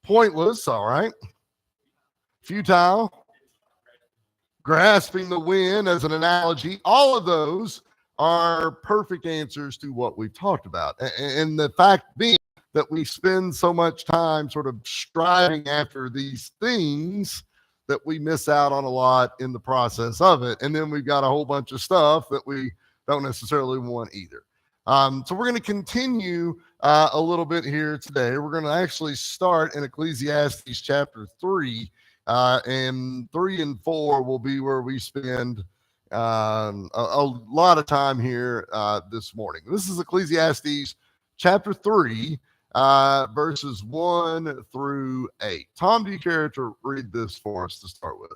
pointless, all right, futile, grasping the wind as an analogy. All of those are perfect answers to what we've talked about. And the fact being that we spend so much time sort of striving after these things that we miss out on a lot in the process of it. And then we've got a whole bunch of stuff that we don't necessarily want either. So we're going to continue a little bit here today. We're going to actually start in Ecclesiastes chapter 3, and 3 and 4 will be where we spend a lot of time here this morning. This is Ecclesiastes chapter 3, verses 1 through 8. Tom, do you care to read this for us to start with?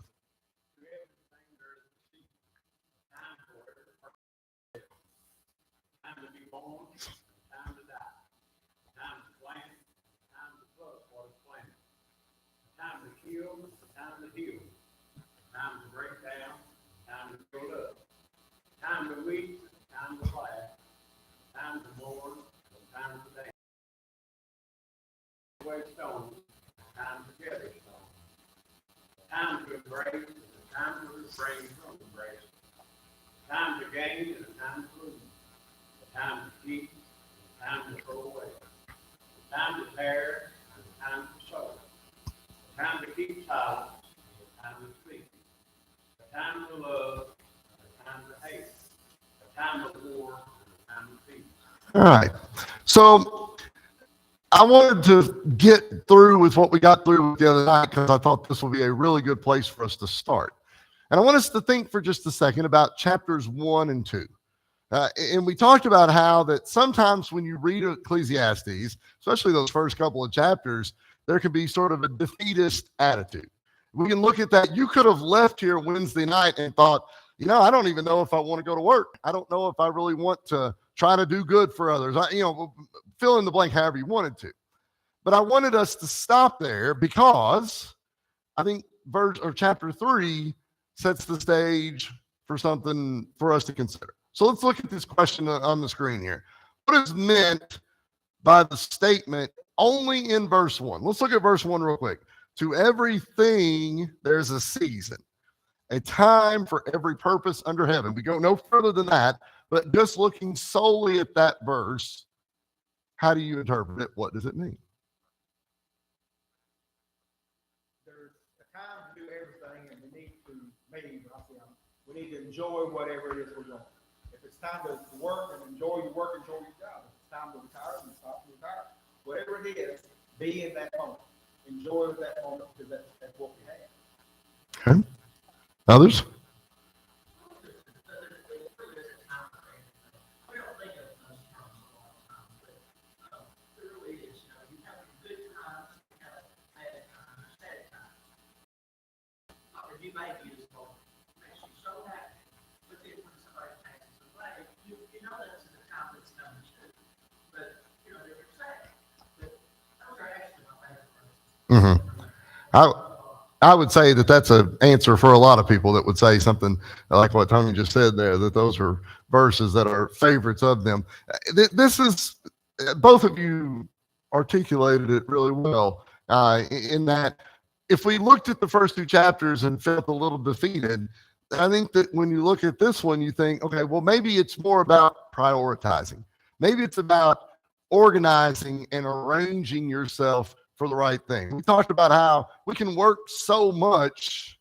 Time to weep, time to laugh, time to mourn, time to dance. Away stones, time to gather stones. Time to embrace, and time to refrain from embrace. Time to gain and time to lose. Time to keep, and time to throw away. Time to tear and time to sow. Time to keep silent, and time to speak. Time to love, and time to hate. Time of war, time of peace. All right. So I wanted to get through with what we got through with the other night because I thought this would be a really good place for us to start. And I want us to think for just a second about chapters 1 and 2. And we talked about how that sometimes when you read Ecclesiastes, especially those first couple of chapters, there can be sort of a defeatist attitude. We can look at that. You could have left here Wednesday night and thought, I don't even know if I want to go to work. I don't know if I really want to try to do good for others. Fill in the blank however you wanted to. But I wanted us to stop there because I think chapter 3 sets the stage for something for us to consider. So let's look at this question on the screen here. What is meant by the statement only in verse 1? Let's look at verse 1 real quick. To everything there's a season, a time for every purpose under heaven. We go no further than that, but just looking solely at that verse, how do you interpret it? What does it mean? There's a time to do everything, and we need to enjoy whatever it is we're doing. If it's time to work and enjoy your work, enjoy your job. If it's time to retire, then stop and retire. Whatever it is, be in that moment. Enjoy that moment because that's what we have. Okay. Others? Mm-hmm. I would say that that's an answer for a lot of people that would say something like what Tony just said there, that those are verses that are favorites of them. This is, both of you articulated it really well, in that if we looked at the first 2 chapters and felt a little defeated, I think that when you look at this one, you think, okay, well, maybe it's more about prioritizing. Maybe it's about organizing and arranging yourself for the right thing. We talked about how we can work so much,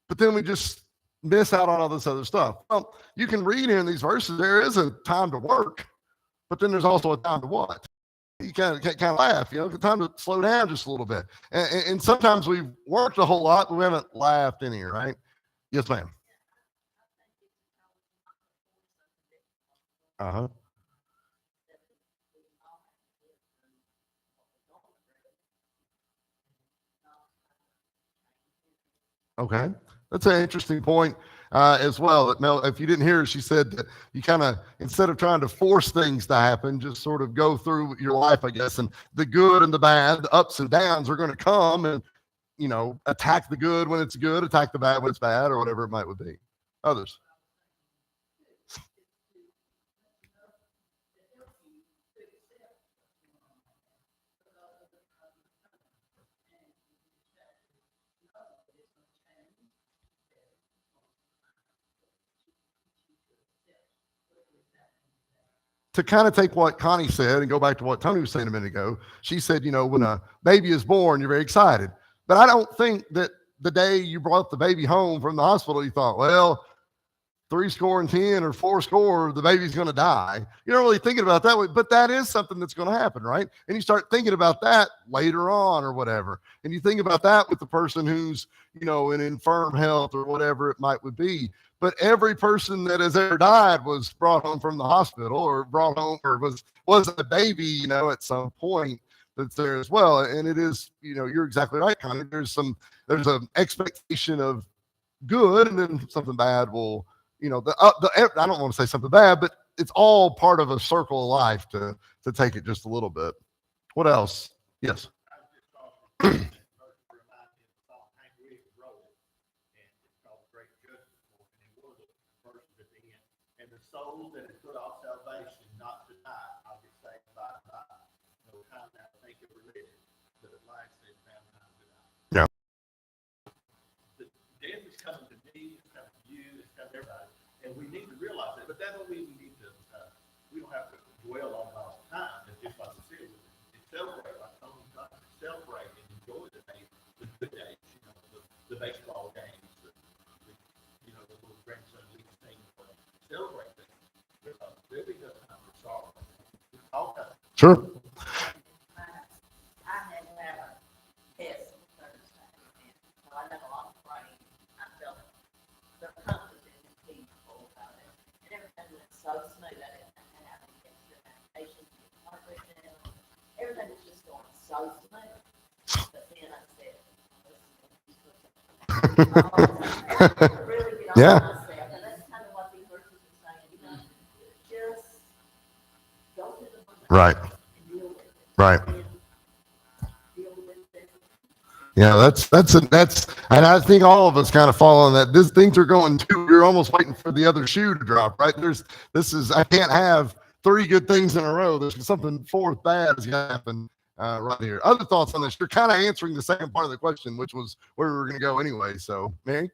but then we just miss out on all this other stuff. Well, you can read here in these verses, there is a time to work, but then there's also a time to what? You kind of laugh, time to slow down just a little bit. And sometimes we've worked a whole lot, but we haven't laughed in here, right? Yes, ma'am. Uh-huh. Okay. That's an interesting point as well. That Mel, if you didn't hear her, she said that you kind of, instead of trying to force things to happen, just sort of go through your life, I guess, and the good and the bad, the ups and downs are going to come, and, attack the good when it's good, attack the bad when it's bad, or whatever it might would be. Others. to kind of take what Connie said and go back to what Tony was saying a minute ago, she said, when a baby is born, you're very excited. But I don't think that the day you brought the baby home from the hospital, you thought, well, 70 or 80, the baby's going to die. You're not really thinking about that way, but that is something that's going to happen, right? And you start thinking about that later on or whatever. And you think about that with the person who's, in infirm health or whatever it would be. But every person that has ever died was brought home from the hospital or brought home or was a baby, at some point that's there as well. And it is, you're exactly right, Connie. There's an expectation of good, and then something bad will, I don't want to say something bad, but it's all part of a circle of life to take it just a little bit. What else? Yes. And the soul that is put off salvation, not to die, I'll get saved by and by. No time now to think of religion, but at last they found time to die. Yeah. The death is coming to me, it's coming to you, it's coming to everybody, and we need to realize that. But that don't mean we need to. We don't have to dwell on it all the time. It's just like we said, it's celebrate, like Tony talked about, celebrate and enjoy the day, the good days. The baseball games, the little grandson league thing. Celebrate that. There be no time for sorrow. All time. Sure. I had to have a test Thursday, and I done a lot of praying. I felt the comfort in his people about it, and everything went so smooth. I didn't have to have any extra medication to get heart rate down. Everything was just going so smooth. But then I said, really get on Yeah. myself, and that's kind of what these verses are saying. Just go to the book Right. and deal with it. Right. And deal with it. Yeah, that's, and I think all of us kind of fall on that. Things are going too. You're almost waiting for the other shoe to drop, right? I can't have 3 good things in a row. There's something fourth bad is going to happen right here. Other thoughts on this? You're kind of answering the second part of the question, which was where we were going to go anyway. So, Mary?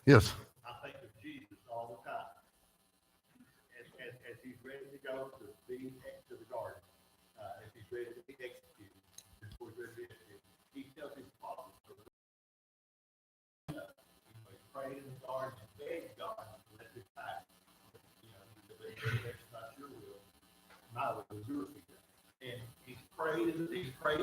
Yes. I think of Jesus all the time. As he's ready to go to the garden, as he's ready to be executed, before he's ready to be executed, he tells his apostles to he's praying in the garden and begged God to let this pass. That's not your will, my will, your will. And he's prayed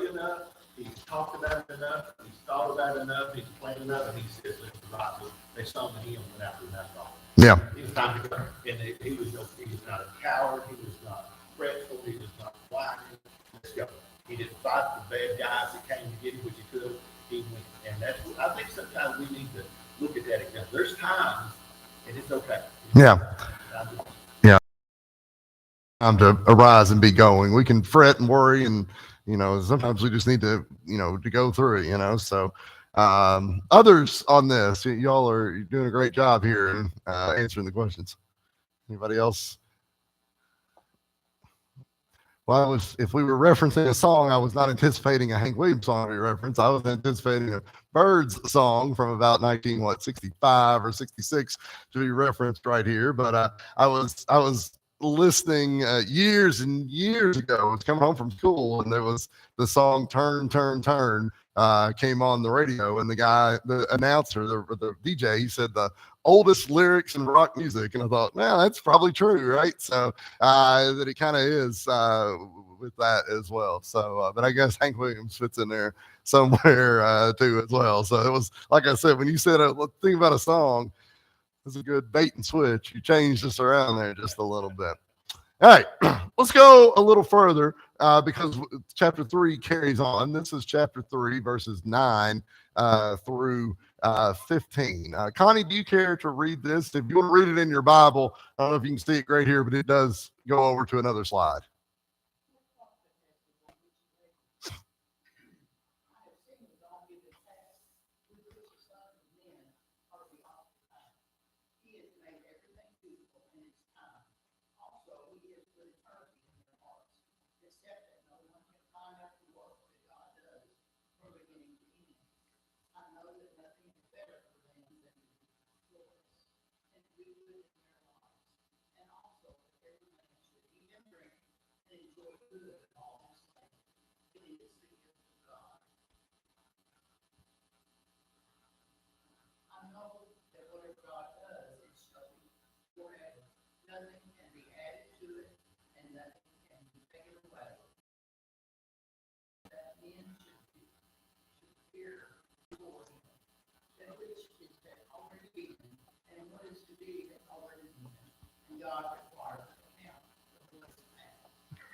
enough, he's talked about it enough, he's thought about it enough, he's planned enough, and he says, "Let's ride." They sung the hymn without the mouth off. Yeah. It was time to go. And he was not a coward, he was not fretful, he was not whining. Let's go. He didn't fight the bad guys that came to get him, which he could. He went. And that's what I think sometimes we need to look at that again. There's times, and it's okay. Yeah. Time to arise and be going. We can fret and worry, and sometimes we just need to to go through it. So others on this, y'all are doing a great job here in answering the questions. Anybody else? Well, if we were referencing a song, I was not anticipating a Hank Williams song to be referenced. I was anticipating a Birds song from about 1965 or 66 to be referenced right here. But I was listening years and years ago. I was coming home from school, and there was the song "Turn, Turn, Turn" came on the radio, and the announcer, the DJ, he said the oldest lyrics in rock music, and I thought, well, that's probably true, right? So that it kind of is with that as well. So, but I guess Hank Williams fits in there somewhere too as well. So it was, like I said, when you said think about a song, it's a good bait and switch. You changed this around there just a little bit. All right, let's go a little further. because chapter 3 carries on. This is chapter 3, verses 9 through 15. Connie, do you care to read this? If you want to read it in your Bible, I don't know if you can see it right here, but it does go over to another slide.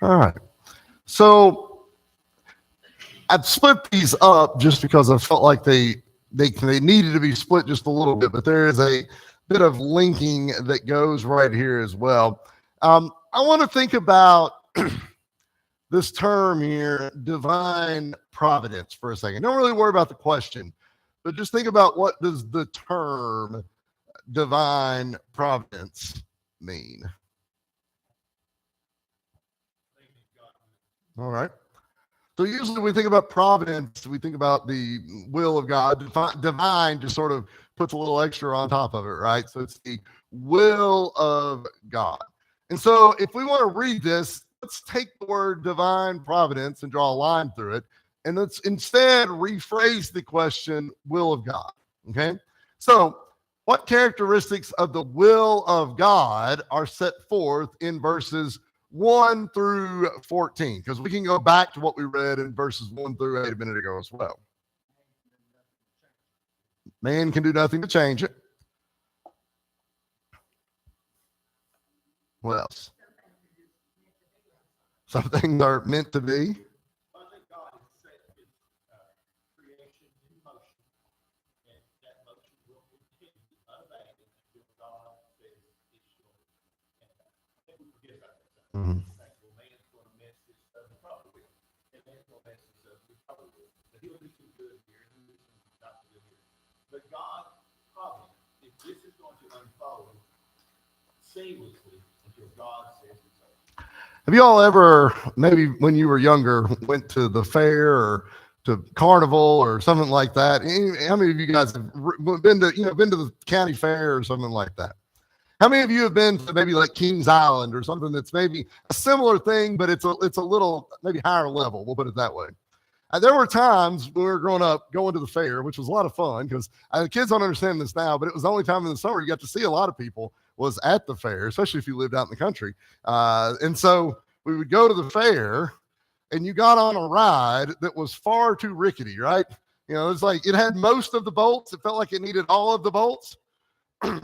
All right. So I've split these up just because I felt like they needed to be split just a little bit, but there is a bit of linking that goes right here as well. I want to think about this term here, divine providence, for a second. Don't really worry about the question, but just think about, what does the term divine providence mean? All right. So usually when we think about providence, we think about the will of God. Divine just sort of puts a little extra on top of it, right? So it's the will of God. And so if we want to read this, let's take the word divine providence and draw a line through it. And let's instead rephrase the question, will of God. Okay? So what characteristics of the will of God are set forth in verses 1 through 14? Because we can go back to what we read in verses 1 through 8 a minute ago as well. Man can do nothing to change it. What else? Some things are meant to be. I think God has set his creation in motion, and that motion will continue unabated until God says it should. And I think we forget about that. Mhm. Well, man's going to mess this up, he probably will. And man's going to mess this up, he probably will. But he'll do some good here, and he'll do some not so good here. But God probably, if this is going to unfold seamlessly until God says it's over. Have you all ever, maybe when you were younger, went to the fair or to carnival or something like that? How many of you guys have been to the county fair or something like that? How many of you have been to maybe like Kings Island or something that's maybe a similar thing, but it's a little maybe higher level? We'll put it that way. There were times when we were growing up going to the fair, which was a lot of fun because the kids don't understand this now, but it was the only time in the summer you got to see a lot of people was at the fair, especially if you lived out in the country. And so we would go to the fair and you got on a ride that was far too rickety, right? You know, it's like it had most of the bolts. It felt like it needed all of the bolts.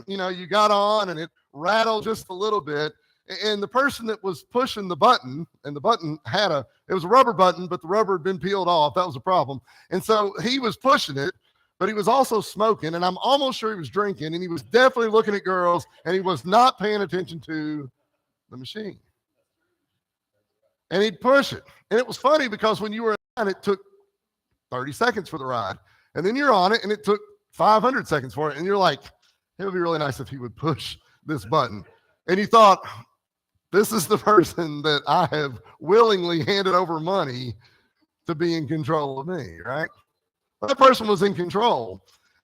You know, you got on and it rattled just a little bit. And the person that was pushing the button, and the button it was a rubber button, but the rubber had been peeled off. That was a problem. And so he was pushing it, but he was also smoking, and I'm almost sure he was drinking, and he was definitely looking at girls, and he was not paying attention to the machine. And he'd push it. And it was funny because when you were on it took 30 seconds for the ride. And then you're on it, and it took 500 seconds for it. And you're like, it would be really nice if he would push this button. And you thought, this is the person that I have willingly handed over money to be in control of me, right? That person was in control.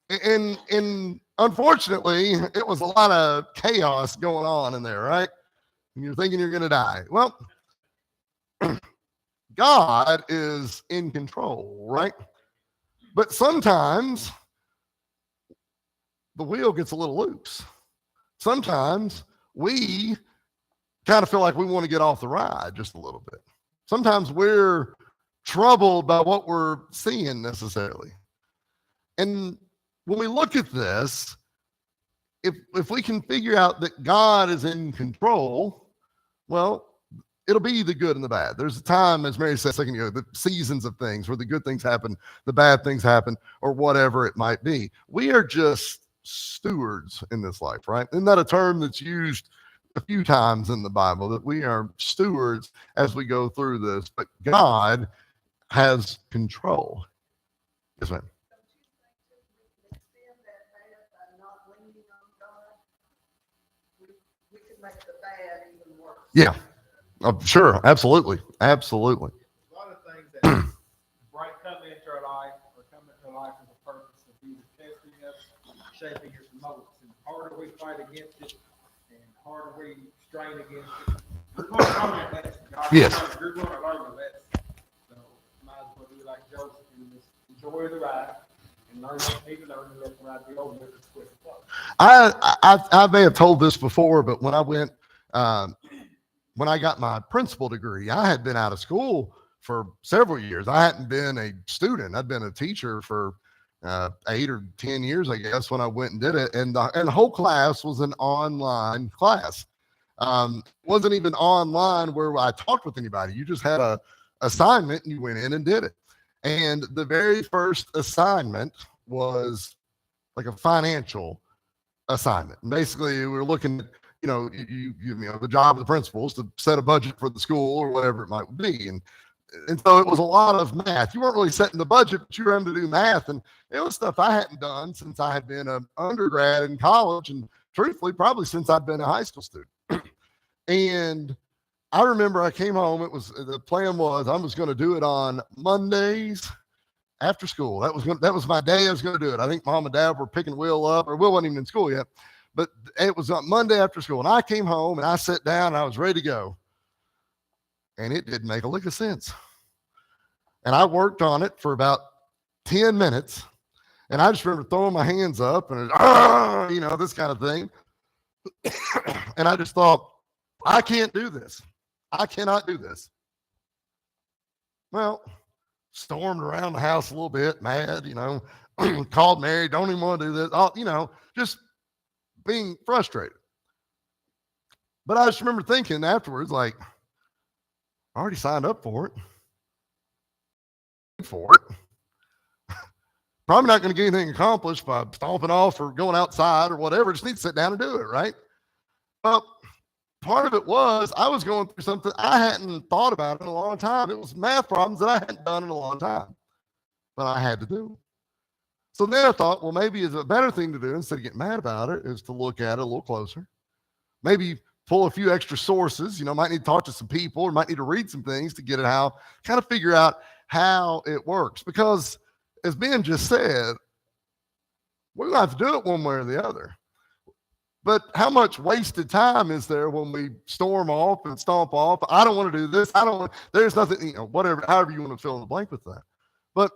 And unfortunately, it was a lot of chaos going on in there, right? And you're thinking you're going to die. Well, God is in control, right? But sometimes the wheel gets a little loose. Sometimes we kind of feel like we want to get off the ride just a little bit. Sometimes we're troubled by what we're seeing necessarily. And when we look at this, if we can figure out that God is in control, well, it'll be the good and the bad. There's a time, as Mary said a second ago, the seasons of things where the good things happen, the bad things happen, or whatever it might be. We are just stewards in this life, right? Isn't that a term that's used a few times in the Bible, that we are stewards as we go through this, but God has control. Yes, ma'am. Yeah, sure, absolutely, absolutely. A lot of things that come into our life or come into our life with a purpose of either testing us, shaping us, and molding us. And the harder we fight against it, and the harder we strain against it, we're going to learn a lesson. Yes. You're going to learn a lesson. So might as well do like Joseph and just enjoy the ride and learn what you need to learn and let the ride be over with as quick as possible. I may have told this before, but when I got my principal degree, I had been out of school for several years. I hadn't been a student. I'd been a teacher for 8 or 10 years, I guess, when I went and did it. And the whole class was an online class. It wasn't even online where I talked with anybody. You just had a assignment and you went in and did it. And the very first assignment was like a financial assignment. And basically, we were looking at, the job of the principal is to set a budget for the school or whatever it might be. And so it was a lot of math. You weren't really setting the budget, but you were having to do math. And it was stuff I hadn't done since I had been an undergrad in college. And truthfully, probably since I'd been a high school student. And I remember I came home. The plan was I was going to do it on Mondays after school. That was my day I was going to do it. I think Mom and Dad were picking Will up, or Will wasn't even in school yet. But it was on Monday after school. And I came home and I sat down and I was ready to go. And it didn't make a lick of sense. And I worked on it for about 10 minutes. And I just remember throwing my hands up and, this kind of thing. And I just thought, I can't do this. I cannot do this. Well, stormed around the house a little bit, mad, called Mary, don't even want to do this. Just being frustrated. But I just remember thinking afterwards, like, I already signed up for it. Probably not going to get anything accomplished by stomping off or going outside or whatever. Just need to sit down and do it, right? Well, part of it was I was going through something I hadn't thought about in a long time. It was math problems that I hadn't done in a long time, but I had to do. So then I thought, well, maybe it's a better thing to do instead of getting mad about it is to look at it a little closer. Maybe pull a few extra sources, might need to talk to some people or might need to read some things to get it kind of figure out how it works. Because as Ben just said, we're going to have to do it one way or the other. But how much wasted time is there when we storm off and stomp off? I don't want to do this. There's nothing, whatever, however you want to fill in the blank with that. But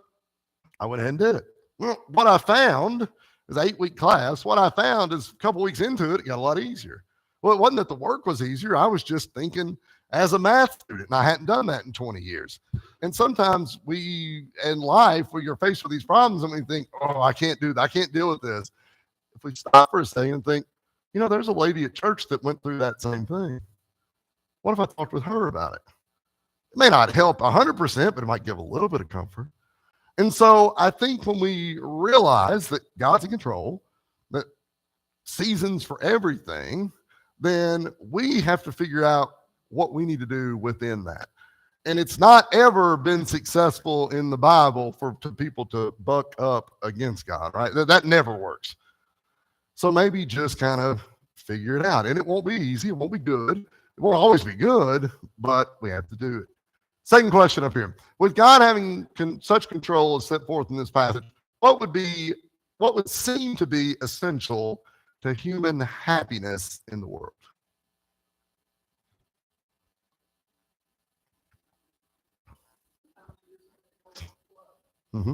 I went ahead and did it. Well, what I found is an 8-week class. What I found is a couple weeks into it, it got a lot easier. Well, it wasn't that the work was easier. I was just thinking as a math student, and I hadn't done that in 20 years. And sometimes in life, when you're faced with these problems, and we think, oh, I can't do that. I can't deal with this. If we stop for a second and think, there's a lady at church that went through that same thing. What if I talked with her about it? It may not help 100%, but it might give a little bit of comfort. And so I think when we realize that God's in control, that seasons for everything, then we have to figure out what we need to do within that. And it's not ever been successful in the Bible for people to buck up against God, right? That never works. So maybe just kind of figure it out. And it won't be easy. It won't be good. It won't always be good, but we have to do it. Second question up here. With God having such control as set forth in this passage, what would seem to be essential to human happiness in the world? Mm-hmm.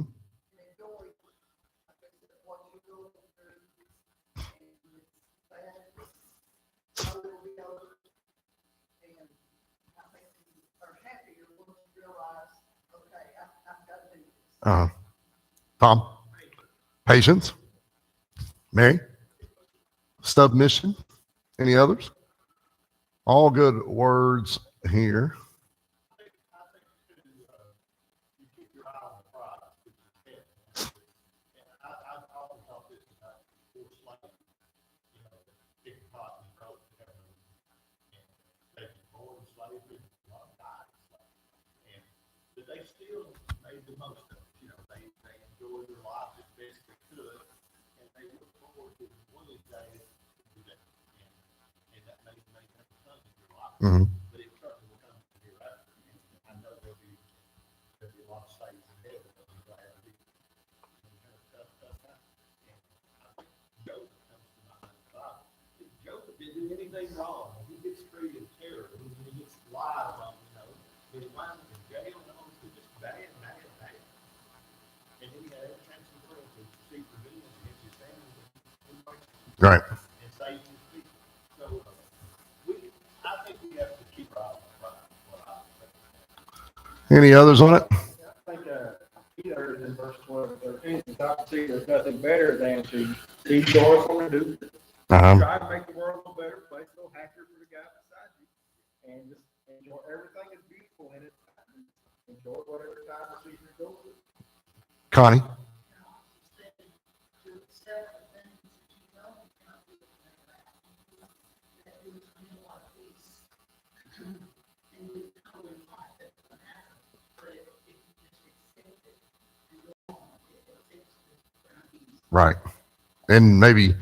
Tom, patience, Mary, submission, any others? All good words here. You keep your eye on the prize, which is heaven. And I often thought this about poor slaves, you know, kicking cotton and rope together and taking born slavery, a lot died slaves. And but they still made the most of it. You know, they enjoyed their lives as best they could, and they look forward to one of these days to do that. And that may make a ton in your life, Mhm. but it certainly will come to hereafter. And I know there'll be a lot of slaves in heaven that will be glad to be tough time. And I think Job comes to my mind. Job didn't do anything wrong. He gets treated terribly. He gets lied on, you know. He winds up in jail and all this just bad. And then he had every chance in the world to seek revenge against his family Right. and save his people. So I think we have to keep our eye on the prize. What I think. Any others on it? I think Peter is in verse 12 and 13 says, I can see there's nothing better than to be joyful and do good. Uh-huh. Try to make the world a better place, a little happier for the guy beside you. And just enjoy everything is beautiful in it. Enjoy whatever time or season you're going through. Connie? Right. And maybe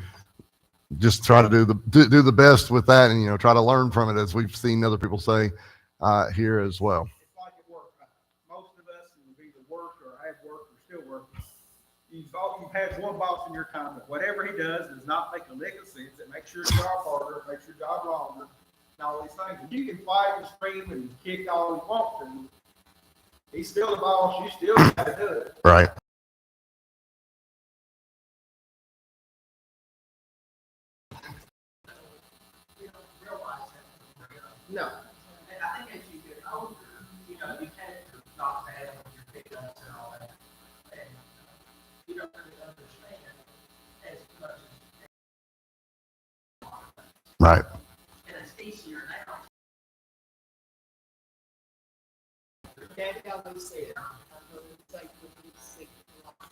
just try to do the best with that, and try to learn from it, as we've seen other people say here as well. It's like at work. Most of us will either work or have work or still working. You've had one boss in your time that whatever he does not make a lick of sense. It makes your job harder, it makes your job longer, and all these things. And you can fight and scream and kick all you want to. He's still the boss. You still got to do it. Right. No. And I think as you get older, you tend to not bad with your pickups and all that. And you don't really understand as much as. Right. And it's easier now. Daddy always said, I'm going to take the sick,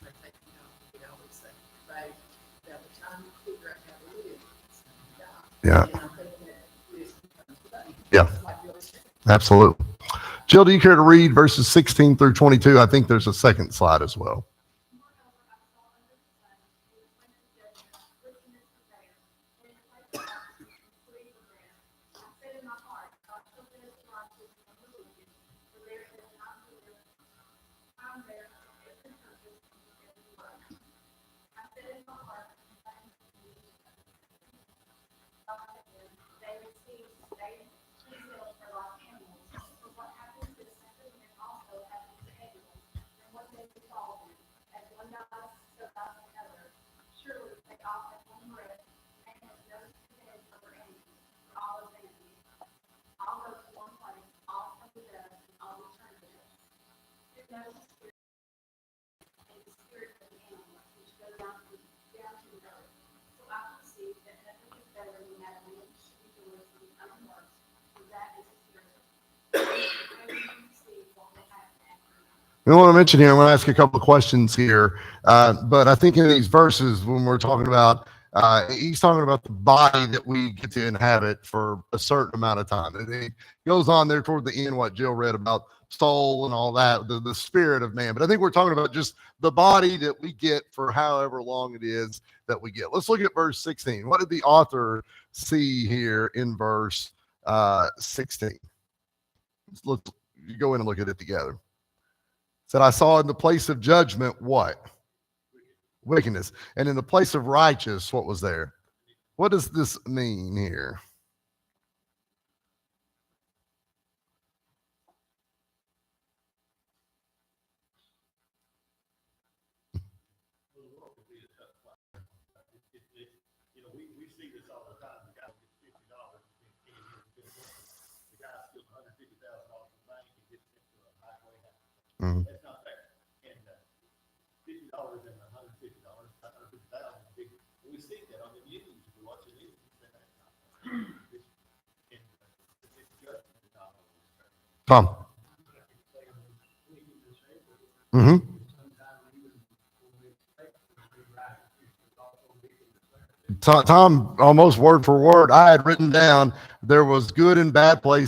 they take you home. He always said, babe, by the time you figure out how to live, it's going to die. Yeah. And I think that this becomes today. Yeah. Like Bill said. Absolutely. Jill, do you care to read verses 16 through 22? I think there's a second slide as well. We want to mention here, I'm going to ask a couple of questions here, but I think in these verses, when we're talking about, he's talking about the body that we get to inhabit for a certain amount of time. And it goes on there toward the end, what Jill read about soul and all that, the spirit of man. But I think we're talking about just the body that we get for however long it is that we get. Let's look at verse 16. What did the author see here in verse 16? Let's go in and look at it together. Said, I saw in the place of judgment what? Wickedness. And in the place of righteous, what was there? What does this mean here? We see this all the time. The guy gets $50 the guy steals $150,000 from the bank and gets into a highway house. Mhm. That's not fair. And $50 and $150, $150,000 is big. We see that on the news. If we watch the news, we say that's not fair. It's judgment is not always Tom. Mm-hmm. Tom, almost word for word, I had written down there was good and bad places.